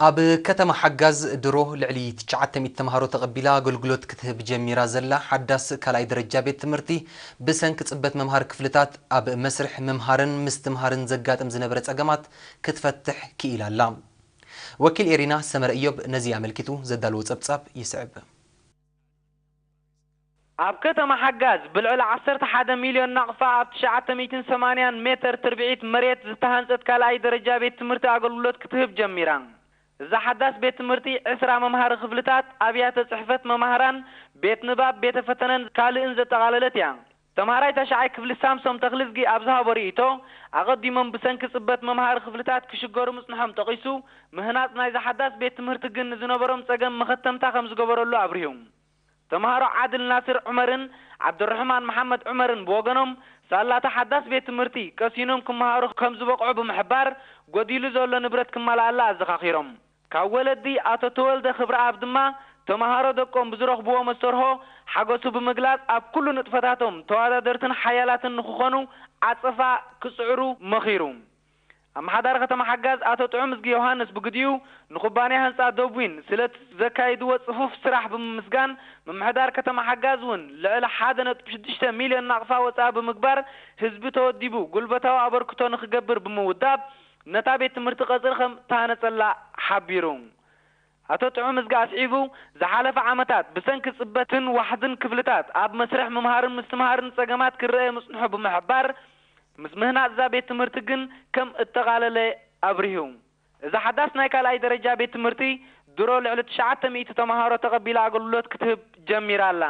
ኣብ ከተማ ሓጋዝ ድሮ ልዕሊ 900 ተምሃሮ ተቐቢላ ኣገልግሎት ክትህብ ጀሚራ ዘላ ሓዳስ ካልኣይ ደረጃ ቤት ትምህርቲ ብሰንኪ ጽበት መምሃር ክፍልታት ኣብ መስርሕ መምሃርን ምስትምሃርን ዘጋጥም ዝነበረ ጸገማት ክትፈትሕ ክኢላ ኣላ። ወኪል ኤሪና ሰመረ ኢዮብ ነዚ ኣመልኪቱ ዘዳልዎ ጸብጻብ ይስዕብ። ኣብ ከተማ ሓጋዝ ብልዕሊ 11 ሚልዮን ናቕፋ ኣብ 980 ሜትር ትርቢዒት መሬት ዝተሃንጸት ካልኣይ ደረጃ ቤት ትምህርቲ ኣገልግሎት ክትህብ ጀሚራ። እዛ ሓዳስ ቤት ትምህርቲ 20 መምሃሪ ክፍልታት ኣብያተ ጽሕፈት መምሃራን ቤት ንባብ ቤተ ፈተነን ካልእን ዘጠቓለለት እያ። ተምሃራይ ተሻዓይ ክፍሊ ሳምሶም ተኽልዝጊ ኣብ ዝሃቦ ርእይቶ ኣቐዲሞም ብሰንኪ ጽበት መምሃሪ ክፍልታት ክሽገሩ ምጽንሖም ጠቒሱ ምህናጽ ናይዛ ሓዳስ ቤት ትምህርቲ ግን ዝነበሮም ጸገም መኸተምታ ከም ዝገበረሉ ኣብርሂቡ። ተምሃሮ ዓድል ናስር ዑመርን ዓብድርሕማን መሐመድ ዑመርን ብወገኖም ሳላታ ሓዳስ ቤት ትምህርቲ ቀሲኖም ክመሃሩ ከም ዝበቕዑ ብምሕባር ጎዲሉ ዘሎ ንብረት ክመላኣላ ኣዘኻኺሮም። ካብ ወለዲ ኣቶ ተወልደ ክብረኣብ ድማ ተምሃሮ ደቆም ብዝረኽብዎ መሰርሖ ሓገሱ ብምግላጽ ኣብ ኩሉ ንጥፈታቶም ተወዳደርትን ሓያላትን ንኽኾኑ ዓጸፋ ክጽዕሩ መኺሩ። ኣመሓዳሪ ከተማ ሓጋዝ ኣቶ ጥዑም ዝጊ ዮሃንስ ብግዲኡ ንኩባንያ ህንጻ ደቡይን ስለት ዘካይድዎ ጽፉፍ ስራሕ ብምስጋን መምሕዳር ከተማ ሓጋዝ እውን ልዕሊ 1.6 ሚልዮን ናቕፋ ወጻኢ ብምግባር ህዝቢ ተወዲቡ ጉልበታዊ ኣበርክቶ ንኽገብር ብምውዳብ ነታ ቤት ትምህርቲ ቀጽሪ ከም ታነጸላ ሓቢሩ። ኣቶ ጥዑም ዝጊ ኣስዒቡ ዝሓለፈ ዓመታት ብሰንኪ ጽበትን ዋሕድን ክፍልታት ኣብ መስርሕ ምምሃርን ምስትምሃርን ጸገማት ክረአ ምጽንሑ ብምሕባር ምስ ምህናጽ እዛ ቤት ትምህርቲ ግን ከም እተቓለለ ኣብርሂቡ። እዛ ሓዳስ ናይ ካልኣይ ደረጃ ቤት ትምህርቲ ድሮ ልዕሊ 900 ተምሃሮ ተቐቢላ ኣገልግሎት ክትህብ ጀሚራ ኣላ።